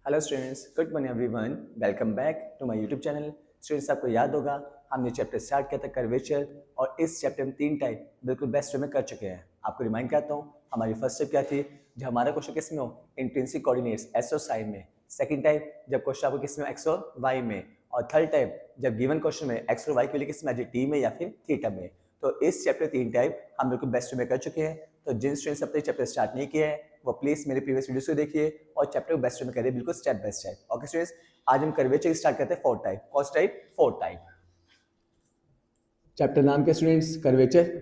Hello students, good morning everyone. Welcome back to my YouTube channel. Students, आपको याद होगा हमने चैप्टर स्टार्ट किया था कर्वेचर, और इस चैप्टर में 3 टाइप बिल्कुल बेस्ट वे में कर चुके हैं। आपको रिमाइंड करता हूँ, हमारी फर्स्ट स्टेप क्या थी, जब हमारा क्वेश्चन किस में हो, इंट्रिंसिक कोऑर्डिनेट्स एक्स और साई में। सेकंड टाइप, जब क्वेश्चन आपको किस में हो, एक्स और वाई में। और थर्ड टाइप, जब गिवन क्वेश्चन में एक्स और वाई के लिए किस में आ जाए, टी में या फिर थीटा में। तो इस चैप्टर 3 टाइप हम बिल्कुल बेस्ट वे में कर चुके हैं। तो जिन स्टूडेंट्स अपने चैप्टर स्टार्ट नहीं किया है वो प्लीज मेरे प्रीवियस वीडियोस को देखिए और चैप्टर को बेस्ट वे में करिए, बिल्कुल step by step. Okay students, आज हम कर्वेचर स्टार्ट करते हैं 4 टाइप। कौन सा टाइप? 4 टाइप। चैप्टर नाम क्या स्टूडेंट्स? कर्वेचर,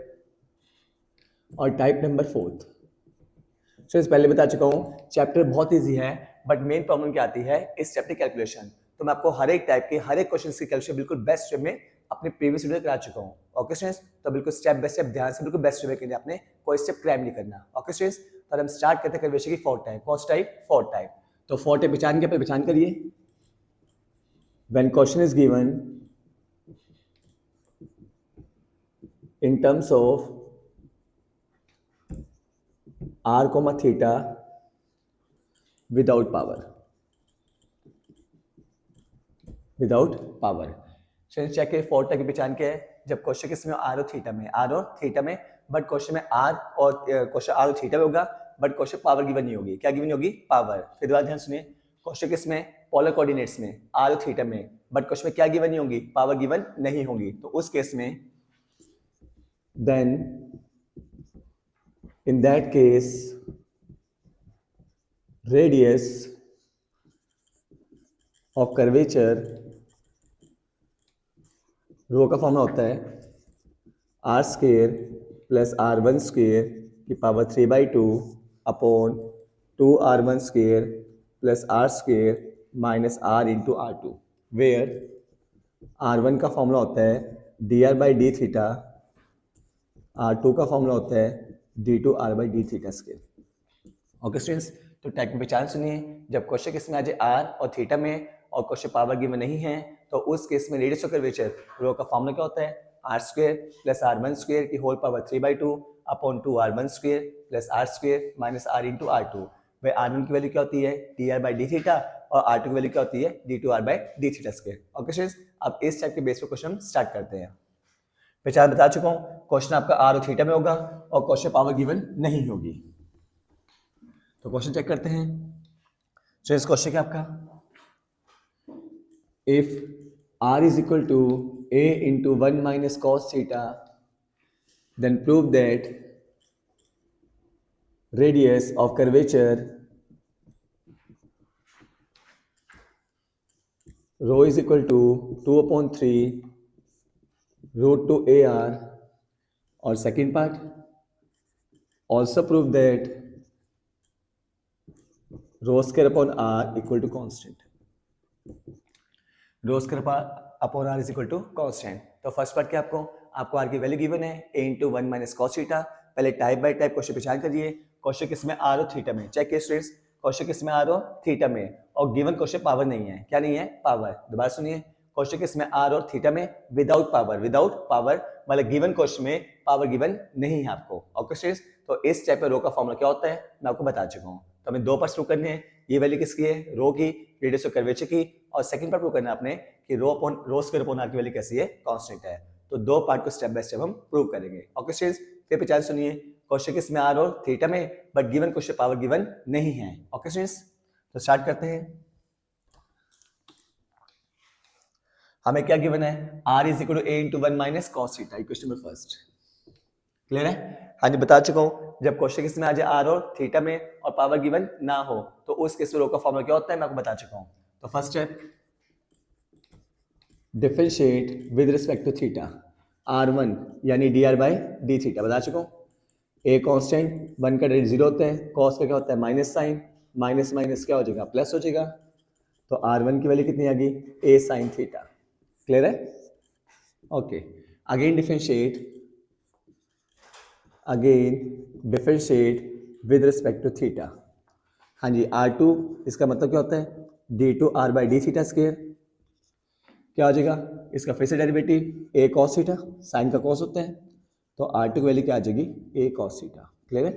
और टाइप नंबर 4। स्टूडेंट्स, पहले बता चुका हूँ चैप्टर बहुत ईजी है, बट मेन प्रॉब्लम क्या आती है इस चैप्टर कैलकुलेशन। तो मैं आपको हर एक टाइप के हर एक क्वेश्चन की कैलकुलेशन बिल्कुल बेस्ट वे में अपने प्रीवियस वीडियो करा चुका हूँ। ओके स्टूडेंट्स, तो बिल्कुल स्टेप बाय स्टेप ध्यान से बिल्कुल बेस्ट वे में करिए, आपने कोई स्टेप क्रैम नहीं करना। ओके स्टूडेंट्स, तो हम स्टार्ट करते हैं कर्वेचर की 4 टाइप। कौन सा टाइप? 4 टाइप। तो 4 टाइप पहचान के पहचान करिए। When question is given in terms of r comma theta without power, check के 4 टाइप की पहचान क्या है। जब क्वेश्चन किस में, आर और थीटा में, बट क्वेश्चन में आर और क्वेश्चन आर और थीटा में होगा, बट क्वेश्चन पावर गिवन नहीं होगी। क्या गिवन होगी? पावर। फिर दोबारा ध्यान सुनिए, क्वेश्चन किस में, पोलर कोऑर्डिनेट्स में, आर और थीटा में, बट क्वेश्चन में क्या गिवन नहीं होगी? पावर गिवन नहीं होगी। तो उस केस में then in that case radius of curvature रो का फॉर्मूला होता है R square plus R one square की power 3/2 upon 2r1 square plus R square minus R into R two, where r1 का फॉर्मूला होता है dr/d थीटा, r2 का formula होता है d2r/d theta square. Okay students, तो टाइप की पहचान सुनिए। जब क्वेश्चन किस में आ जाए आर और थीटा में और क्वेश्चन पावर गिवन नहीं है, तो उस केस में रेडियस ऑफ कर्वेचर रो का फॉर्मूला क्या होता है? R square plus R one square की whole power 3/2 upon 2r1 square plus R square minus R into R two. भाई r1 की वैल्यू क्या होती है? dr/d थीटा, और r2 की वैल्यू क्या होती है? d2r/d theta square. Okay students, अब इस टाइप के बेस पे क्वेश्चन स्टार्ट करते हैं। पहचान बता चुका हूं, क्वेश्चन आपका आर और थीटा में होगा और क्वेश्चन पावर गिवन नहीं होगी। तो क्वेश्चन चेक करते हैं। स्टूडेंट्स, क्वेश्चन क्या आपका, if r is equal to a into 1 minus cos theta then prove that radius of curvature rho is equal to 2/3 root two AR, और second part also prove that rho square upon r equal to constant, rho square upon r is equal to constant। तो first part क्या, आपको r की value given है a into 1 minus cos theta. पहले type bye type question पहचान करिए। Question किस में? आर और थीटा में। चेक किए स्टूडेंट्स, क्वेश्चन किस में? आर और थीटा में, और गिवन क्वेश्चन पावर नहीं है। क्या नहीं है? पावर। दोबारा सुनिए, क्वेश्चन किस में? आर और थीटा में विदाउट पावर, मतलब गिवन क्वेश्चन में पावर गिवन नहीं है आपको। ओके स्टूडेंट्स, तो इस टाइप पे रो का फॉर्मूला क्या होता है मैं आपको बता चुका हूँ। तो हमें 2 पार्ट प्रूव करने हैं। ये वैल्यू किसकी है? रो की, रेडियस ऑफ कर्वेचर की। और सेकंड पार्ट प्रूव करना है आपने कि रो स्क्वायर अपॉन आर की वैल्यू कैसी है? कांस्टेंट है। तो 2 पार्ट को स्टेप बाय स्टेप हम प्रूव करेंगे। ओके स्टूडेंट्स, फिर पहचान सुनिए, क्वेश्चन किस में? आर और थीटा में, but given question power given नहीं है। ओके स्टूडेंट्स, तो स्टार्ट करते हैं। हमें क्या गिवन है? r is equal to a into 1 minus cos theta, equation number first. Clear है? हाँ जी, बता चुका हूं, जब क्वेश्चन किस में आ जाए आर और थीटा में और पावर गिवन ना हो, तो उस केस में रो का फॉर्मूला क्या होता है मैं आपको बता चुका हूं। तो first step, differentiate with respect to theta, r1 यानी dr/d थीटा बता चुका हूं। a कांस्टेंट, 1 का डायरेक्ट 0 होता है, cos का क्या होता है? माइनस साइन, माइनस माइनस क्या हो जाएगा? प्लस हो जाएगा। तो r1 की वैल्यू कितनी आ गई? a sin theta. क्लियर है? Okay, again differentiate with respect to theta. हाँ जी, r2 इसका मतलब क्या होता है? d2r/d theta square. क्या हो जाएगा? इसका फिर से derivative a cos theta, sine का cos होता है, तो r2 की वैल्यू क्या आ जाएगी? a cos theta. क्लियर है?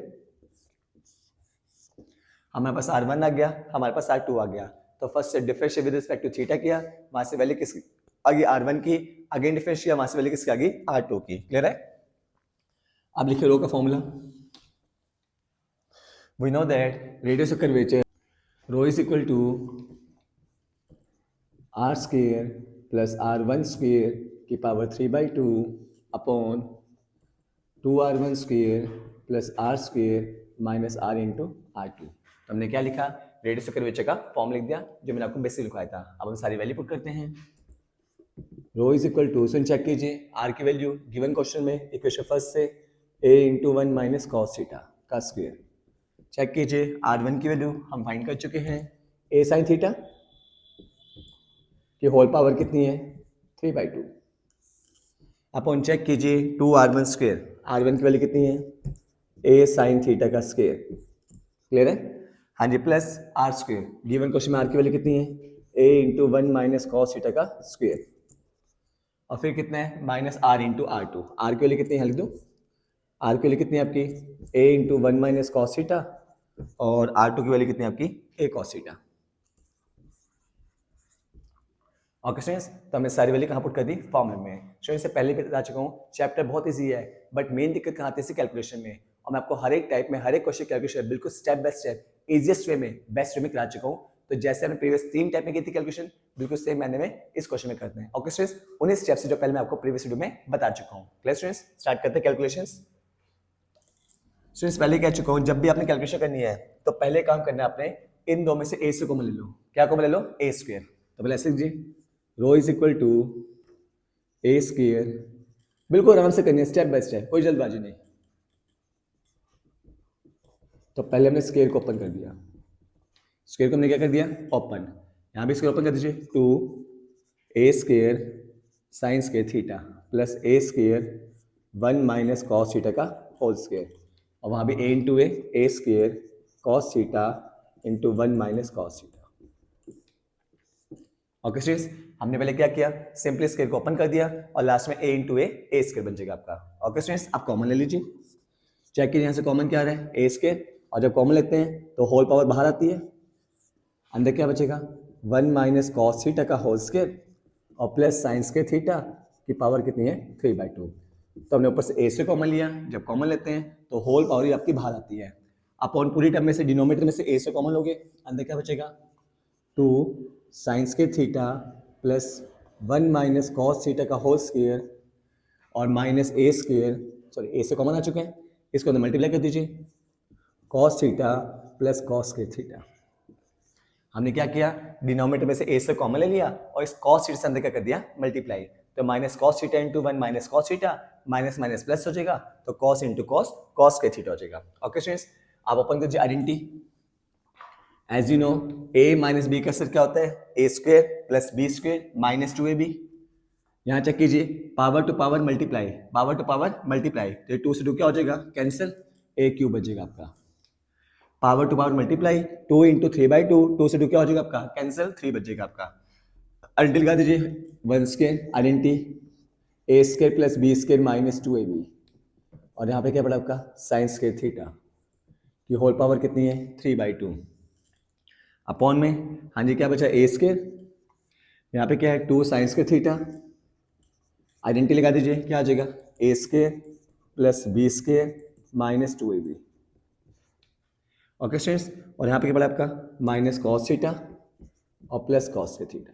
हमारे पास r1 आ गया, हमारे पास r2 आ गया। तो फर्स्ट से differentiate with respect to theta किया, वहां से वैल्यू किसकी आगे R1 की, अगेन डिफरेंशिएट किया, वहां से वैल्यू किसकी आगे R2 की। क्लियर है? अब लिखिए रो का formula. We know that radius of curvature rho is equal to R square plus R1 square की power 3/2 upon 2R1 square plus R square minus R into R2। हमने क्या लिखा? रेडियस ऑफ कर्वेचर का form लिख दिया जो मैंने आपको बेसिक लिखवाया था। अब हम सारी वैल्यू पुट करते हैं। रो इज इक्वल टू, सुन चेक कीजिए आर की वैल्यू गिवन क्वेश्चन में इक्वेशन फर्स्ट से a into 1 minus cos theta का स्क्वायर। चेक कीजिए R1 की वैल्यू हम फाइंड कर चुके हैं, a साइन थीटा की होल पावर कितनी है 3/2 अपॉन चेक कीजिए 2R1 स्क्वायर, R1 की वैल्यू कितनी है a साइन थीटा का स्क्वायर। क्लियर है? हाँ जी, plus R square, given question में R की वैल्यू कितनी है a into 1 minus cos theta का स्क्वायर, और फिर कितना है minus R into R2। R की वैल्यू कितनी है लिख दो, R की वैल्यू कितनी है आपकी a into 1 minus cos theta, और R2 की वैल्यू कितनी है आपकी a cos theta. Okay students, तो हमने सारी वैल्यू कहाँ पुट कर दी? फॉर्मूले में। स्टूडेंट्स से पहले भी बता चुका हूँ चैप्टर बहुत इजी है, बट मेन दिक्कत कहाँ आती है कैलकुलेशन में, और मैं आपको हर एक टाइप में हर एक क्वेश्चन कैलकुलेशन बिल्कुल step by step easiest way में बेस्ट वे में करा चुका हूँ। तो जैसे हमने प्रीवियस 3 टाइप में की थी कैलकुलेशन, बिल्कुल सेम मैंने में इस क्वेश्चन में करते हैं। ओके स्टूडेंट्स, उन्हीं स्टेप से जो पहले मैं आपको प्रीवियस वीडियो में बता चुका हूँ। क्लियर स्टूडेंट्स, स्टार्ट करते हैं कैलकुलेशंस। स्टूडेंट्स पहले कह चुका हूँ जब भी आपने कैलकुलेशन करनी है तो पहले काम करना है आपने इन दो में से a से कॉमन ले लो। क्या कॉमन ले लो? a square. तो पहले ऐसे लीजिए rho is equal to a square, बिल्कुल आराम से करनी है स्टेप बाय स्टेप, कोई जल्दबाजी नहीं। तो पहले हमने स्क्वायर को ओपन कर दिया, स्क्वायर को हमने क्या कर दिया ओपन, यहाँ भी स्क्वायर ओपन कर दीजिए 2a square sine square theta plus a square 1 minus cos theta का होल स्क्वायर, और वहाँ भी a into A square cos theta into 1 minus cos theta. Okay students, हमने पहले क्या किया सिंपली स्क्वायर को ओपन कर दिया और लास्ट में a इंटू ए स्क्वायर बन जाएगा आपका। ओके स्टूडेंट्स, आप कॉमन ले लीजिए, चेक कीजिए यहाँ से कॉमन क्या आ रहा है a स्क्वायर, और जब कॉमन लेते हैं तो होल पावर बाहर आती है, अंदर क्या बचेगा 1 माइनस कॉस थीटा का होल स्क्वायर और प्लस साइन स्क्वायर थीटा की पावर कितनी है 3/2। तो हमने ऊपर से a से कॉमन लिया, जब कॉमन लेते हैं तो होल पावर ही आपकी बाहर आती है, अपॉन पूरी टर्म में से डिनोमिनेटर में से a से कॉमन लोगे, अंदर क्या बचेगा 2 sign square theta plus 1 minus cos theta का होल स्क्वायर और minus a square, sorry a से कॉमन आ चुके हैं, इसको अंदर मल्टीप्लाई कर दीजिए cos theta plus cos square theta. हमने क्या किया डिनोमिनेटर में से a से कॉमन ले लिया और इस कॉस थीटा से अंदर क्या कर दिया मल्टीप्लाई, तो minus cos theta into 1 minus cos theta, minus minus plus हो जाएगा तो cos into cos cos square theta हो जाएगा। ओके स्टूडेंट्स, आप ओपन कीजिए identity. As you know a minus B का सर क्या होता है a square plus B square minus 2ab। यहाँ चेक कीजिए power to power multiply, power to power multiply, तो 2 से 2 क्या हो जाएगा कैंसिल, a क्यूब बचेगा आपका। Power to power multiply 2 into 3/2, 2 से 2 क्या हो जाएगा आपका कैंसिल, 3 बचेगा आपका। आइडेंटिटी लगा दीजिए 1 square, identity a square plus B square minus 2ab, और यहाँ पे क्या पड़ा आपका साइन स्क्वायर थीटा की होल पावर कितनी है 3/2 अपॉन में, हाँ जी क्या बचा a स्क्वायर, यहाँ पे क्या है 2 साइन स्क्वायर थीटा, आइडेंटिटी लगा दीजिए क्या आ जाएगा a square plus B square minus 2ab। Okay students, और यहाँ पे क्या पड़ा आपका माइनस कॉस थीटा और प्लस कॉस स्क्वायर थीटा।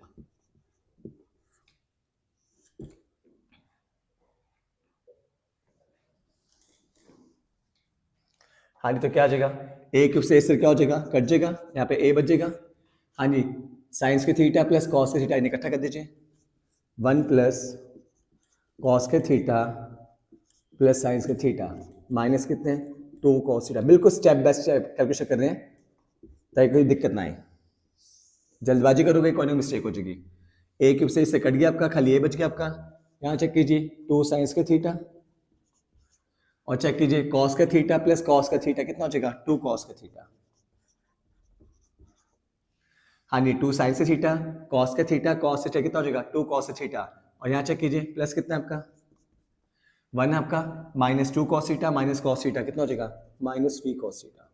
हाँ जी, तो क्या आ जाएगा a क्यूब से क्या हो जाएगा कट जाएगा, यहाँ पे a बच जाएगा। हाँ जी, साइंस के थीटा प्लस कॉस के थीटा इन्हें इकट्ठा कर दीजिए, 1 प्लस कॉस के थीटा प्लस साइंस के थीटा माइनस कितने 2 कॉस थीटा। बिल्कुल स्टेप बाय स्टेप कैलकुलेशन कर रहे हैं ताकि कोई दिक्कत ना आए, जल्दबाजी करोगे कोई मिस्टेक हो जाएगी। a क्यूब से इससे कट गया आपका, खाली a बच गया आपका। यहाँ चेक कीजिए 2 साइंस के थीटा और चेक कीजिए कॉस का थीटा प्लस कॉस का थीटा कितना हो जाएगा 2 कॉस का थीटा। हाँ जी, 2 साइन से थीटा कॉस का थीटा कॉस से कितना हो जाएगा 2 कॉस से थीटा, और यहाँ चेक कीजिए प्लस कितना है आपका 1 आपका minus 2 cos theta minus cos theta कितना हो जाएगा माइनस 3 कॉस थीटा।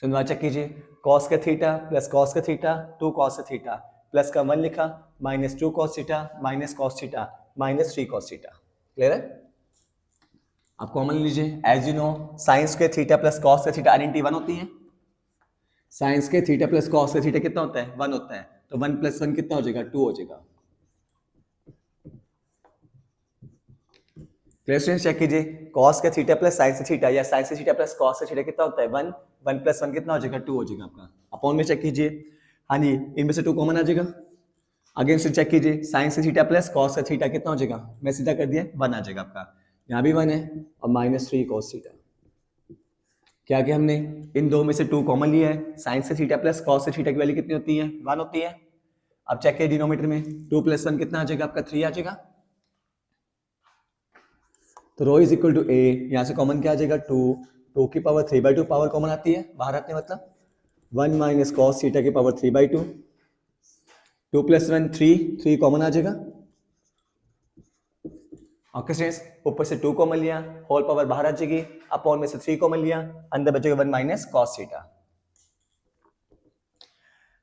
तो दोबारा चेक कीजिए, कॉस का थीटा प्लस कॉस का थीटा, 2 कॉस का थीटा, प्लस का 1 लिखा, minus 2 cos theta, minus cos theta, minus 3 cos theta. Clear है? आप कॉमन लीजिए, एज यू नो साइंस के थीटा प्लस कॉस का थीटा आइडेंटिटी 1 होती है। साइंस के थीटा प्लस कॉस का थीटा कितना होता है? 1 होता है। तो 1 प्लस 1 कितना हो जाएगा? 2 हो जाएगा। Clear student? चेक कीजिए, कॉस का थीटा प्लस साइंस का थीटा या साइंस का थीटा प्लस कॉस का थीटा कितना होता है? 1। 1 प्लस 1 कितना हो जाएगा? 2 हो जाएगा आपका। अपॉन में चेक कीजिए, हाँ जी, इनमें से 2 कॉमन आ जाएगा। अगेन से चेक कीजिए, साइंस का थीटा प्लस कॉस का थीटा कितना हो जाएगा? मैं सीधा कर दिया, 1 आ जाएगा आपका। यहाँ भी 1 है और माइनस 3 कॉस थीटा। क्या किया हमने? इन दो में से 2 कॉमन लिया है। साइंस से थीटा प्लस कॉस से थीटा की वैल्यू कितनी होती है? 1 होती है। अब चेक किया डिनोमीटर में, 2 प्लस 1 कितना आ जाएगा आपका? 3 आ जाएगा। तो रो इज इक्वल टू ए, यहाँ से कॉमन क्या आ जाएगा? 2 की पावर 3/2 पावर कॉमन आती है, बाहर आते हैं मतलब 1 माइनस कॉस थीटा की पावर 3/2, 2 प्लस 1 3 कॉमन आ जाएगा। ओके स्टूडेंट्स, ऊपर से 2 कॉमन लिया, होल पावर बाहर आ जाएगी, अपॉन में से 3 कॉमन लिया, अंदर बचेगा 1 minus cos theta.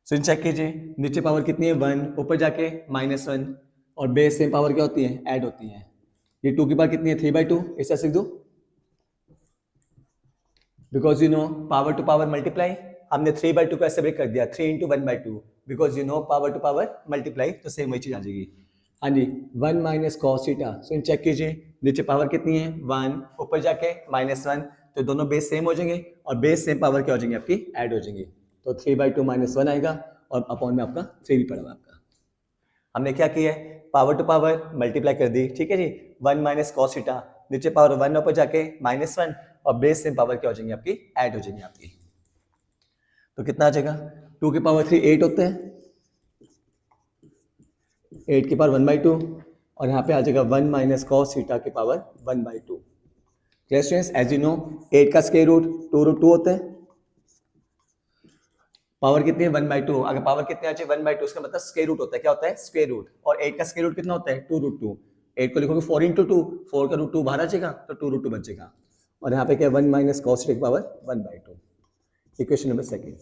So check कीजिए, नीचे पावर कितनी है? 1, ऊपर जाके -1, और बेस सेम पावर क्या होती है? ऐड होती है। ये 2 की पावर कितनी है? 3/2। ऐसा सीख दो, because you know power to power multiply. हमने 3/2 को ऐसे ब्रेक कर दिया, 3 × 1/2, because you know power to power multiply, तो सेम वही चीज आ जाएगी। हाँ जी, 1 minus cos theta. So check कीजिए, नीचे पावर कितनी है? 1, ऊपर जाके -1, तो दोनों बेस सेम हो जाएंगे, और बेस सेम पावर क्या हो जाएंगे आपकी? ऐड हो जाएंगी। तो 3/2 - 1 आएगा, और अपॉन में आपका 3 भी पड़ा हुआ आपका। हमने क्या किया है? पावर टू पावर मल्टीप्लाई कर दी, ठीक है जी। 1 माइनस कॉस थीटा, नीचे पावर 1 ऊपर जाके -1, और बेस सेम पावर क्या हो जाएंगी आपकी? ऐड हो जाएंगी आपकी। तो कितना आ जाएगा? 2 की पावर 3 8 होते हैं, 8 की पावर 1/2, और यहाँ पे आ जाएगा 1 माइनस कॉस थीटा की power 1/2। Clear students? As you know 8 का स्क्वायर रूट 2√2 होता है। पावर कितनी है? 1/2। अगर पावर कितनी आ जाए? 1/2, उसका मतलब स्क्वायर रूट होता है। क्या होता है? Square root. और 8 का स्क्वायर रूट कितना होता है? 2√2। 8 को लिखोगे 4 × 2, 4 का √2 बाहर आ जाएगा, तो 2√2 बचेगा। और यहाँ पे क्या है? 1 माइनस कॉस थीटा की power 1/2। Equation number second.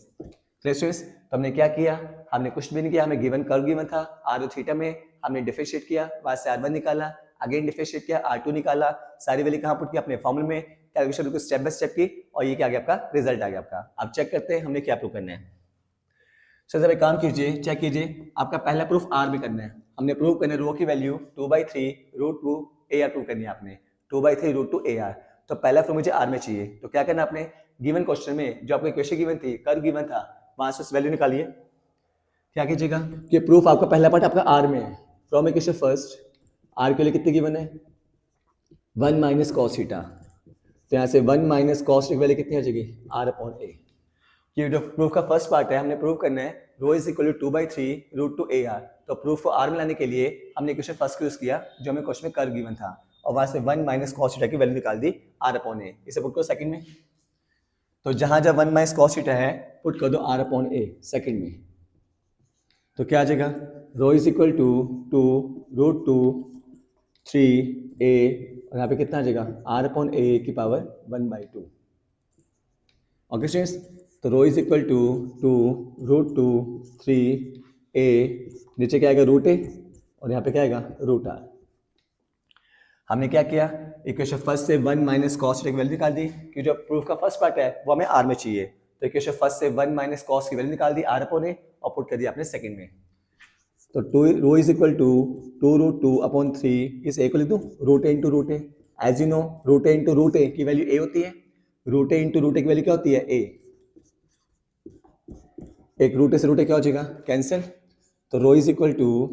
Clear students? तो हमने क्या किया? हमने कुछ भी नहीं किया, हमें गिवन कर्व गिवन था r थीटा में, हमने डिफरेंशिएट किया, वहां से r1 निकाला, अगेन डिफरेंशिएट किया, r2 निकाला, सारी वैल्यू कहां पुट की? अपने फॉर्मूले में। कैलकुलेशन बिल्कुल स्टेप बाय स्टेप की, और ये क्या आ गया आपका? रिजल्ट आ गया आपका। अब चेक करते हैं हमने क्या प्रूव करना है। सर एक काम कीजिए, चेक कीजिए, आपका पहला प्रूफ आर में करना है। हमने प्रूव करना है रो की वैल्यू 2/3√2 AR प्रूव करनी है आपने, 2/3√2 AR। तो पहला प्रूफ मुझे आर में चाहिए, तो क्या करना आपने? गिवन क्वेश्चन में जो आपको इक्वेशन गिवन थी, कर्व गिवन था, वहां से उस वैल्यू निकालिए। क्या कीजिएगा कि प्रूफ आपका पहला पार्ट आपका आर में है, फ्रॉम इक्वेशन फर्स्ट। आर के लिए कितने गिवन है? 1 माइनस कॉस थीटा। तो यहाँ से 1 माइनस कॉस की वैल्यू कितनी आ जाएगी? r/a। ये जो प्रूफ का फर्स्ट पार्ट है, हमने प्रूव करना है rho is equal to 2/3√2 AR। तो प्रूफ को आर में लाने के लिए हमने क्वेश्चन फर्स्ट को यूज किया, जो हमें क्वेश्चन में कर्व गिवन था, और वहां से 1 माइनस कॉस थीटा की वैल्यू निकाल दी r/a। इसे पुट करो सेकंड में, तो जहां जब 1 माइनस कॉस थीटा है, पुट कर दो r/a सेकंड में। तो क्या आ जाएगा? Rho is equal to 2√2 3a, और यहाँ पे कितना आ जाएगा? r/a की पावर 1/2। ओके स्टूडेंट्स, तो rho is equal to 2√2 3a, नीचे क्या आएगा? √a, और यहाँ पे क्या आएगा? √r। हमने क्या किया? इक्वेशन फर्स्ट से 1 माइनस कॉस की वैल्यू निकाल दी, कि जो प्रूफ का फर्स्ट पार्ट है वो हमें आर में चाहिए। तो इक्वेशन फर्स्ट से 1 माइनस कॉस की वैल्यू निकाल दी r/a, और पुट कर दिया आपने सेकंड में। तो रो इज इक्वल टू 2√2/3, इस a को लिख दूं √a × √a। As you know √a × √a की वैल्यू a होती है, √a × √a की वैल्यू क्या होती है? a। एक √a से √a क्या हो जाएगा? कैंसिल। तो रो इज इक्वल टू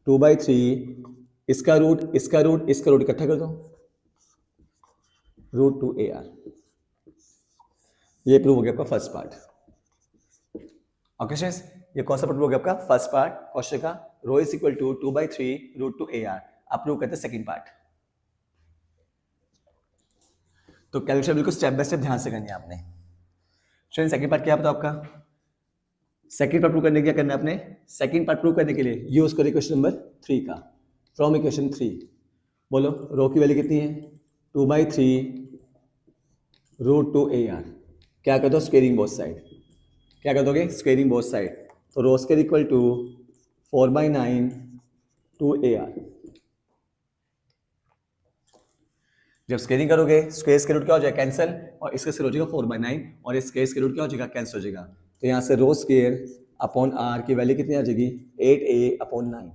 2/3, इसका रूट इसका रूट इसका रूट इकट्ठा कर दो, √2 AR। ये प्रूव हो गया आपका फर्स्ट पार्ट। ओके स्टूडेंट्स, ये कौन सा प्रूव हो गया आपका? फर्स्ट पार्ट क्वेश्चन का, रो इज इक्वल टू 2/3√2 AR। अब प्रूव करते हैं सेकंड पार्ट। तो कैलकुलेशन बिल्कुल स्टेप बाय स्टेप ध्यान से करनी है आपने। स्टूडेंट सेकंड पार्ट क्या आपका? सेकंड पार्ट प्रूव करने क्या करना है आपने? सेकंड पार्ट प्रूव करने के लिए यूज करिए क्वेश्चन नंबर 3 का, फ्रॉम इक्वेशन 3। बोलो रो की वैल्यू कितनी है? 2/3√2 AR। क्या कर दो, स्क्वेयरिंग बोथ साइड। क्या कर दोगे, स्क्वेयरिंग बोथ साइड। तो रो स्क्वेयर इक्वल टू 4/9 2AR। जब स्क्वेयरिंग करोगे स्क्वेयर स्क्वेयर रूट क्या हो जाएगा, कैंसिल, और इसका स्क्वेयर हो जाएगा 4/9 और इस स्क्वेयर स्क्वेयर रूट क्या हो जाएगा, कैंसिल हो जाएगा। तो यहाँ से रो स्क्वेयर अपॉन आर की वैल्यू कितनी आ जाएगी, 8A/9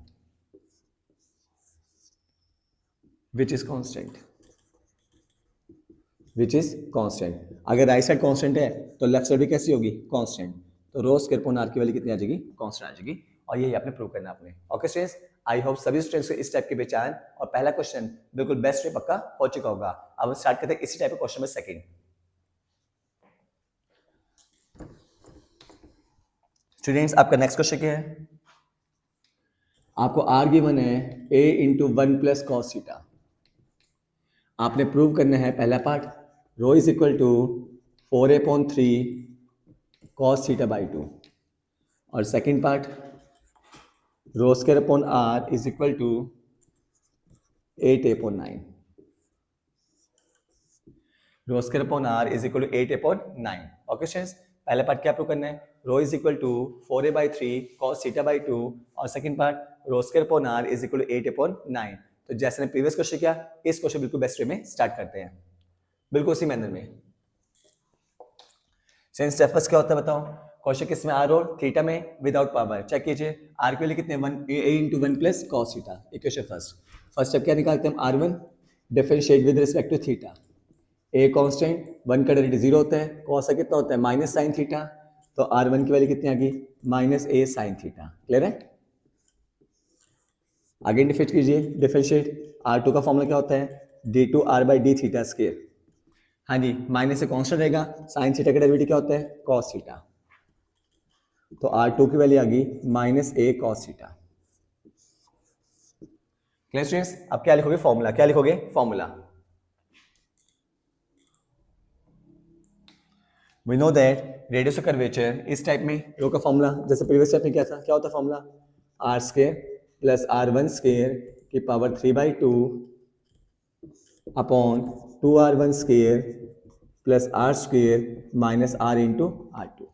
which is constant, which is constant. अगर राइट साइड कांस्टेंट है तो लेफ्ट साइड भी कैसी होगी, कांस्टेंट। तो रो स्क्वायर अपॉन आर की वैल्यू कितनी आ जाएगी, कांस्टेंट आ जाएगी। और यही आपने प्रूव करना अपने। ओके स्टूडेंट्स, आई होप सभी स्टूडेंट्स को इस टाइप की पहचान और पहला क्वेश्चन बिल्कुल बेस्ट वे पक्का हो चुका होगा। अब हम स्टार्ट करते हैं इसी टाइप के क्वेश्चन में सेकंड। स्टूडेंट्स आपका नेक्स्ट क्वेश्चन क्या है, आपको आर गिवन है a into 1 plus cos theta. आपने प्रूव करना है पहला part, rho is equal to 4A/3 cos theta by 2, और second part rho square upon R is equal to 8A/9। Rho square upon R is equal to 8A/9। Okay students, पहला part क्या prove करना है, rho is equal to 4A/3 cos theta by 2, और second part rho square upon R is equal to 8A/9। तो जैसे ने previous question किया, इस क्वेश्चन बिल्कुल बेस्ट वे में स्टार्ट करते हैं, बिल्कुल उसी मैनर में। स्टेप फर्स्ट क्या होता है बताओ, क्वेश्चन किस में, आर और थीटा में विदाउट पावर। चेक कीजिए, आर के लिए कितने, 1 plus cos theta. Equation first step क्या निकालते हैं, R1 differentiate with respect to theta. A constant, 1 का डेरिवेटिव 0 होता है, कॉस का कितना होता है, माइनस साइन थीटा। तो R1 की वैल्यू कितनी आ गई, -A साइन थीटा। क्लियर है। आगे डिफरेंशिएट R2 का फॉर्मूला क्या होता है, d2R/d थीटा स्क्वायर। हाँ जी, माइनस से कांस्टेंट रहेगा, साइन थीटा का डेरिवेटिव क्या होता है, कॉस थीटा। तो R2 की वैल्यू आ गई -A cos theta. Clear students, अब क्या लिखोगे, फॉर्मूला। क्या लिखोगे, formula. We know that radius of curvature इस टाइप में रो का फॉर्मूला जैसे प्रीवियस स्टेप में क्या था, क्या होता है formula, R square plus R1 square की power 3/2 upon 2R1 square plus R square minus R into R2।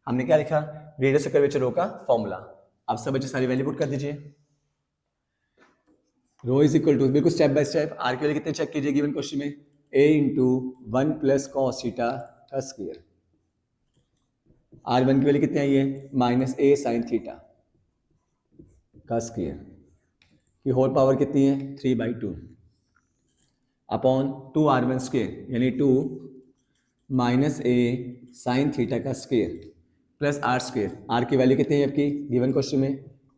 हमने क्या लिखा, रेडियस ऑफ कर्वेचर रो का फॉर्मूला। अब सब बच्चे सारी वैल्यू पुट कर दीजिए। रो इज इक्वल टू, बिल्कुल स्टेप बाय स्टेप, आर के लिए कितने चेक कीजिए गिवन क्वेश्चन में, a into 1 plus cos theta का स्क्वायर। R1 की वैल्यू कितनी आई है, -A साइन थीटा का स्क्वायर की होल पावर कितनी है, 3/2 अपॉन 2R1 स्क्वायर यानी 2 -A साइन थीटा का square plus R square. R की वैल्यू कितनी है आपकी गिवन क्वेश्चन में,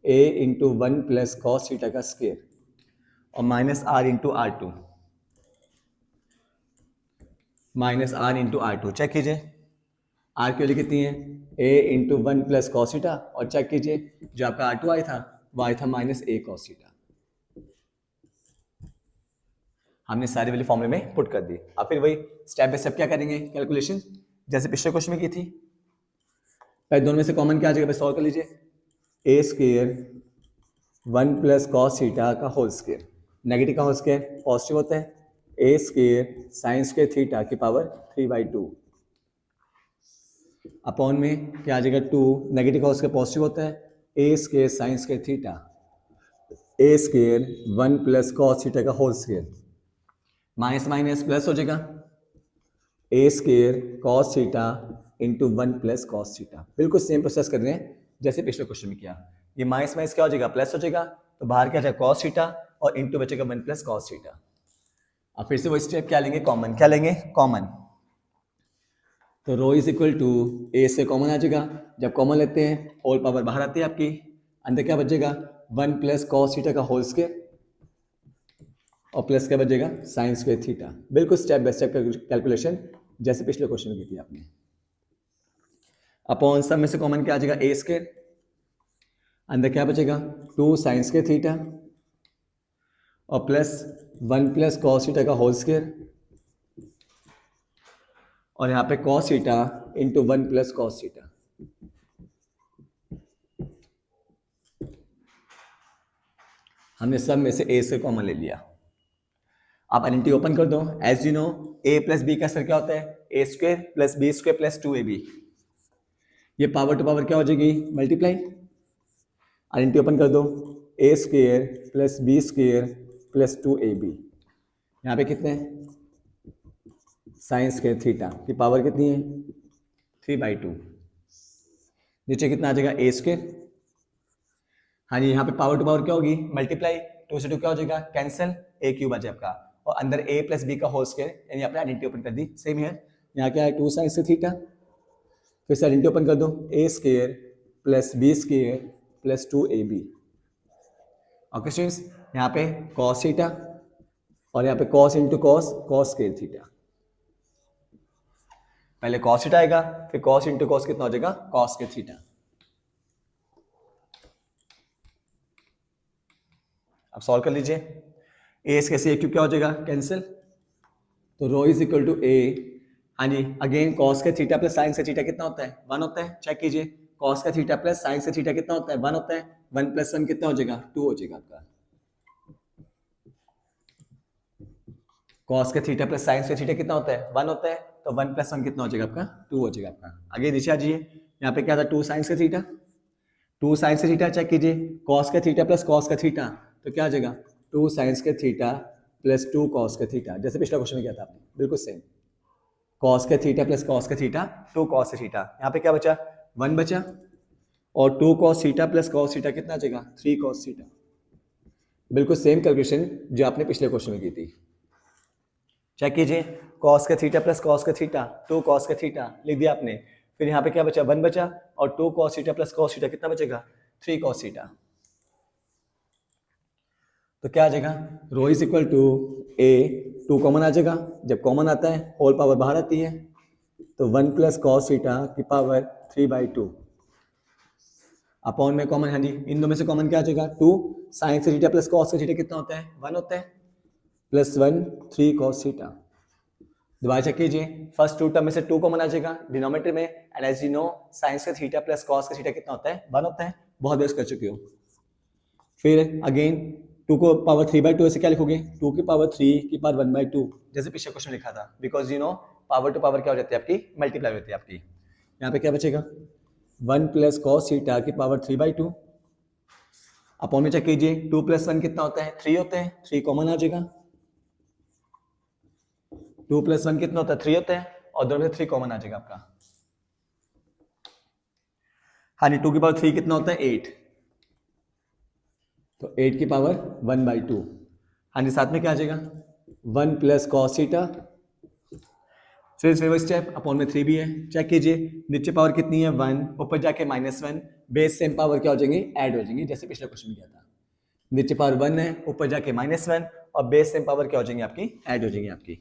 A into 1 plus cos theta का स्क्वायर और -R into R2, -R into R2। Check कीजिए, R की वैल्यू कितनी है, A into 1 plus cos theta, और चेक कीजिए जो आपका R2 आया था वो आया था -A कॉस थीटा। हमने सारी वैल्यू फॉर्मूले में पुट कर दी। अब फिर वही स्टेप बाय स्टेप क्या करेंगे कैलकुलेशन, जैसे पिछले क्वेश्चन में की थी। पहले दोनों में से कॉमन क्या आ जाएगा, सॉल्व कर लीजिए। A square 1 plus cos theta का होल स्क्वायर, नेगेटिव का होल स्क्वायर पॉजिटिव होता है, A square sine square theta की पावर 3/2 अपॉन में क्या आ जाएगा, 2 नेगेटिव का होल स्क्वायर पॉजिटिव होता है, A square sine square theta, A square 1 plus cos theta का whole square, minus minus plus हो जाएगा, A square cos theta into 1 plus cos theta. बिल्कुल सेम प्रोसेस कर रहे हैं जैसे पिछले क्वेश्चन में किया। ये माइनस माइनस क्या हो जाएगा, प्लस हो जाएगा, तो बाहर क्या जाएगा कॉस थीटा और इंटू बचेगा 1 प्लस कॉस थीटा। अब फिर से वो स्टेप क्या लेंगे, कॉमन। क्या लेंगे, कॉमन। तो रो इज इक्वल टू ए से कॉमन आ जाएगा, जब कॉमन लेते हैं होल पावर बाहर आती है आपकी, अंदर क्या बचेगा 1 प्लस कॉस थीटा का होल स्क्वायर और प्लस क्या बचेगा साइन स्क्वायर थीटा। बिल्कुल स्टेप बाय स्टेप कैलकुलेशन जैसे पिछले क्वेश्चन में की थी आपने। अपॉन सब में से कॉमन क्या आ जाएगा, ए स्क्वायर, अंदर क्या बचेगा 2 साइन स्क्वायर थीटा और प्लस 1 प्लस कॉस थीटा का होल स्क्वायर और यहाँ पे cos theta into 1 plus cos theta. हमने सब में से ए से कॉमन ले लिया। आप आइडेंटिटी ओपन कर दो। As you know A plus B का सर क्या होता है, A square plus B square plus 2ab। ये पावर टू पावर क्या हो जाएगी, मल्टीप्लाई। आइडेंटिटी ओपन कर दो, A square plus B square plus 2ab। यहाँ पे कितने हैं, साइन स्क्वायर थीटा की पावर कितनी है, 3/2। नीचे कितना आ जाएगा, ए स्क्वायर। हाँ जी, यहाँ पे पावर टू पावर क्या होगी, मल्टीप्लाई। 2 से 2 क्या हो जाएगा, कैंसिल, ए क्यूब आ जाए आपका, और अंदर ए प्लस बी का होल स्क्वायर, यानी आपने आइडेंटिटी ओपन कर दी। सेम है, यहाँ क्या है, 2 साइन से थीटा। फिर से आइडेंटिटी ओपन कर दो, A square plus B square plus 2ab। Okay students, यहाँ पे कॉस थीटा और यहाँ पे cos into cos, cos square theta. पहले कॉस थीटा आएगा, फिर कॉस इंटू कॉस कितना हो जाएगा, कॉस स्क्वायर थीटा। अब सॉल्व कर लीजिए। ए कैसे, ए क्यूब क्या हो जाएगा, कैंसिल। तो रो इज इक्वल टू ए, हाँ जी, अगेन कॉस का थीटा प्लस साइन से थीटा कितना होता है, 1 होता है। चेक कीजिए, कॉस का थीटा प्लस साइन से थीटा कितना होता है, 1 होता है। 1 + 1 कितना हो जाएगा, 2 हो जाएगा आपका। कॉस का थीटा प्लस साइन से थीटा कितना होता है, 1 होता है। तो 1 + 1 कितना हो जाएगा आपका, 2 हो जाएगा आपका। आगे नीचे आ जाइए, यहाँ पे क्या था, 2 साइन से थीटा, 2 साइन से थीटा। चेक कीजिए, कॉस का थीटा प्लस कॉस का थीटा, तो क्या आ जाएगा, 2 साइन का थीटा प्लस 2 कॉस का थीटा, जैसे पिछला क्वेश्चन में किया था आपने, बिल्कुल सेम। कॉस का थीटा प्लस कॉस का थीटा, 2 कॉस का थीटा। यहाँ पे क्या बचा, 1 बचा, और 2 cos theta plus cos theta कितना आ जाएगा, 3 कॉस थीटा। बिल्कुल सेम कैलकुलेशन जो आपने पिछले क्वेश्चन में की थी। चेक कीजिए, कॉस का थीटा प्लस कॉस का थीटा, 2 कॉस का थीटा लिख दिया आपने। फिर यहाँ पे क्या बचा, 1 बचा, और 2 cos theta plus cos theta कितना बचेगा, 3 कॉस थीटा। तो क्या आ जाएगा, rho is equal to A, 2 common आ जाएगा। जब कॉमन आता है होल पावर बाहर आती है, तो 1 + cos थीटा की पावर 3/2 अपॉन में कॉमन, हाँ जी, इन दो में से कॉमन क्या आ जाएगा, 2 साइन से थीटा प्लस कॉस थीटा कितना होता है, 1 होता है, प्लस 1 3 cos थीटा। दोबारा चेक कीजिए, फर्स्ट 2 टर्म में से 2 कॉमन आ जाएगा डिनोमिनेटर में, and as you know sine से थीटा प्लस कॉस का थीटा कितना होता है, 1 होता है। बहुत बेस कर चुके हो। फिर अगेन 2 को पावर 3/2 ऐसे क्या लिखोगे, 2 की पावर 3 की पावर 1/2, जैसे पिछले क्वेश्चन लिखा था। Because you know power to power क्या हो जाती है आपकी, मल्टीप्लाई हो जाती है आपकी। यहाँ पे क्या बचेगा, 1 + cos थीटा की पावर 3/2 अपॉन में चेक कीजिए, 2 + 1 कितना होता है, 3 होता है, 3 कॉमन आ जाएगा। 2 + 1 कितना होता है, 3 होता है, और दोनों में 3 कॉमन आ जाएगा आपका। हाँ जी, 2 की पावर 3 कितना होता है, 8, तो 8 की पावर 1/2। हाँ जी, साथ में क्या आ जाएगा, 1 + cos थीटा, फिर स्टेप अपॉन में 3 भी है। चेक कीजिए, नीचे पावर कितनी है, 1, ऊपर जाके -1, बेस सेम पावर क्या हो जाएंगे, ऐड हो जाएंगे, जैसे पिछले क्वेश्चन में किया था। नीचे पावर 1 है, ऊपर जाके -1, और बेस सेम पावर क्या हो जाएंगे आपकी, ऐड हो जाएंगे आपकी।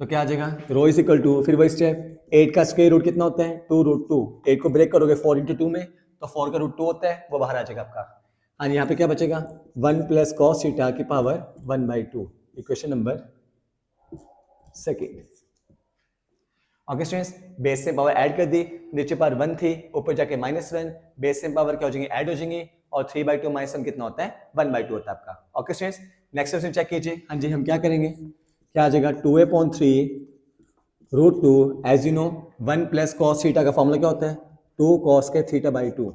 तो क्या आ जाएगा, रो इज इक्वल टू, फिर वही स्टेप, 8 का स्क्वायर रूट कितना होता है, 2√2। 8 को ब्रेक करोगे 4 × 2 में, तो 4 का रूट 2 होता है, वो बाहर आ जाएगा आपका। हाँ, यहाँ पे क्या बचेगा, 1 + cos थीटा की power 1/2, equation number 2। Okay students, base से पावर ऐड कर दी, नीचे पावर 1 थी, ऊपर जाके -1, बेस से पावर क्या हो जाएंगे, ऐड हो जाएंगे, और 3/2 -1 कितना होता है, 1/2 होता है आपका। Okay students, next question check कीजिए। हाँ जी, हम क्या करेंगे, क्या आ जाएगा, 2a/3√2। As you know 1 + cos theta का फॉर्मूला क्या होता है, 2 cos के थीटा/2।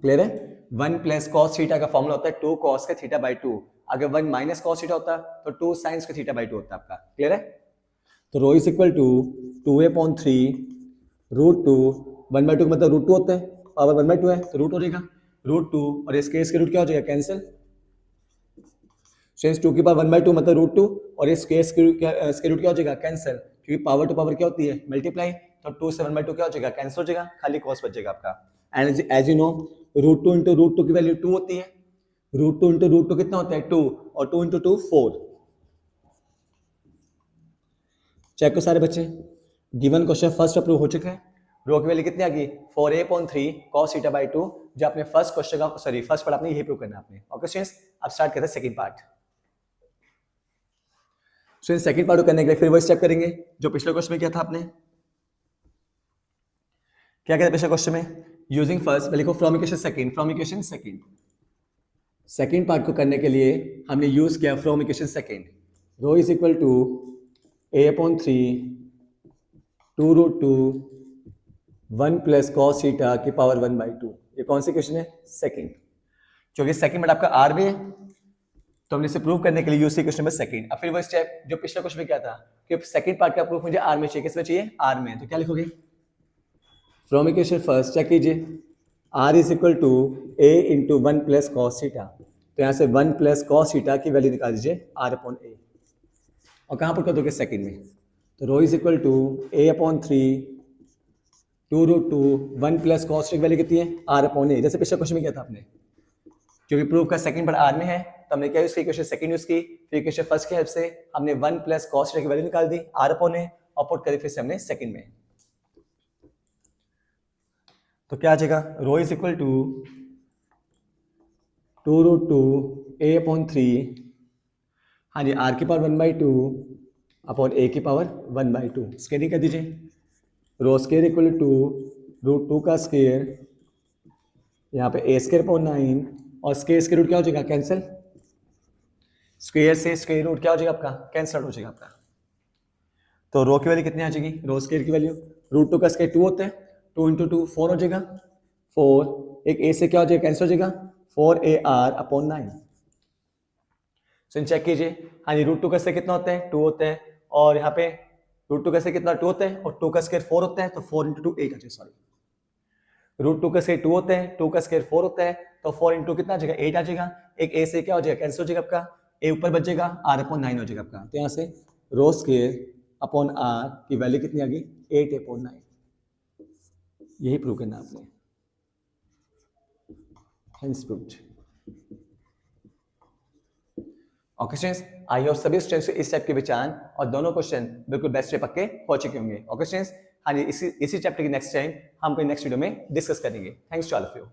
क्लियर है, 1 + cos थीटा का फॉर्मूला होता है 2 cos के थीटा/2। अगर 1 - cos थीटा होता तो 2 sin के थीटा/2 होता आपका। क्लियर है, तो rho is equal to 2a/3√2, 1/2 का मतलब √2 होता है, पावर 1/2 है तो रूट हो जाएगा, √2, और इसके रूट क्या हो जाएगा, कैंसिल। सिंस 2 की पावर 1/2 मतलब √2, और इस केस के रूट क्या हो जाएगा, कैंसिल, क्योंकि पावर टू पावर क्या होती है, मल्टीप्लाई। तो 2 से 1/2 क्या हो जाएगा, कैंसिल हो जाएगा, खाली कॉस बच जाएगा आपका। एंड एज यू नो √2 × √2 की वैल्यू 2 होती है, √2 × √2 कितना होता है, 2, और 2 × 2 4। चेक को सारे बच्चे, गिवन क्वेश्चन फर्स्ट अप्रूव हो चुका है। रो की वैल्यू कितनी आ गई, 4a/3 cos थीटा/2, जो आपने फर्स्ट क्वेश्चन का, सॉरी फर्स्ट पार्ट आपने यही प्रूव करना है आपने। ओके स्टूडेंट्स, अब स्टार्ट करते हैं second part. So second part को करने के लिए फिर वो स्टेप करेंगे जो पिछले क्वेश्चन में किया था आपने। क्या कहते हैं पिछले क्वेश्चन में, यूजिंग फर्स्ट, लिखो from equation second, from equation second. Second part को करने के लिए हमने यूज किया from equation second. Rho is equal to a/3 2√2 1 plus cos theta की पावर 1/2। ये कौन सी क्वेश्चन है? सेकंड। क्योंकि सेकंड पार्ट आपका आर में है तो हमने इसे प्रूव करने के लिए यूज किया क्वेश्चन नंबर सेकंड। अब फिर वो स्टेप जो पिछला क्वेश्चन में क्या था कि सेकंड पार्ट का प्रूफ मुझे आर में चाहिए। किसमें चाहिए? आर में। तो क्या लिखोगे? फ्रॉम इक्वेशन फर्स्ट चेक कीजिए, r is equal to a into 1 plus cos theta. तो यहाँ से 1 प्लस कॉस थीटा की वैल्यू निकाल दीजिए r/a और कहाँ पर कर दोगे? सेकंड में। तो rho is equal to a/3 2√2 1 plus cos theta की वैल्यू कितनी है? r/a। जैसे पिछले क्वेश्चन में क्या था आपने, क्योंकि प्रूफ का सेकंड पार्ट आर में है तो हमने क्या यूज किया? इक्वेशन सेकंड यूज की, फिर इक्वेशन फर्स्ट की हेल्प से हमने 1 प्लस कॉस थीटा की वैल्यू निकाल दी r/a और पुट करी फिर से हमने सेकंड में। तो क्या आ जाएगा? Rho is equal to 2√2 a/3, हाँ जी, r की पावर 1/2 अपॉन a की पावर 1/2। स्केयरिंग कर दीजिए। रो स्केयर इक्वल टू √2 का स्केयर, यहाँ पे a स्केयर अपॉन 9 और स्केयर स्केयर रूट क्या हो जाएगा? कैंसिल। स्क्वायर से स्क्वायर रूट क्या हो जाएगा आपका? कैंसिल हो जाएगा आपका। तो रो की वैल्यू कितनी आ जाएगी? रो स्क्वायर की वैल्यू √2 का स्क्वायर 2 होता है, 2 इंटू 2 4 हो जाएगा। 4 एक a से क्या हो जाएगा? कैंसिल हो जाएगा। 4ar/9। सो चेक कीजिए, हाँ जी, √2 का स्क्वायर कितना होता है? 2 होता है और यहाँ पे √2 का स्क्वायर कितना? 2 होता है और 2 का स्क्वायर 4 होता है तो 4 इंटू 2 8 आ जाएगा। सॉरी, √2 का स्क्वायर 2 होता है, 2 का स्क्वायर 4 होता है तो 4 इंटू कितना आ जाएगा? 8 आ जाएगा। एक a से क्या हो जाएगा? कैंसिल हो जाएगा आपका, a ऊपर बच जाएगा, r/9 हो जाएगा आपका। तो यहाँ से रो स्क्वायर अपॉन r की वैल्यू कितनी आ गई? 8/9। यही प्रूव करना आपने। Hence proved. Okay students, I hope सभी स्टूडेंट्स को इस टाइप के पहचान और दोनों क्वेश्चन बिल्कुल बेस्ट से पक्के हो चुके होंगे। ओके स्टूडेंट्स, हाँ जी, इसी चैप्टर की नेक्स्ट टाइम हम कोई नेक्स्ट वीडियो में डिस्कस करेंगे। Thanks to all of you.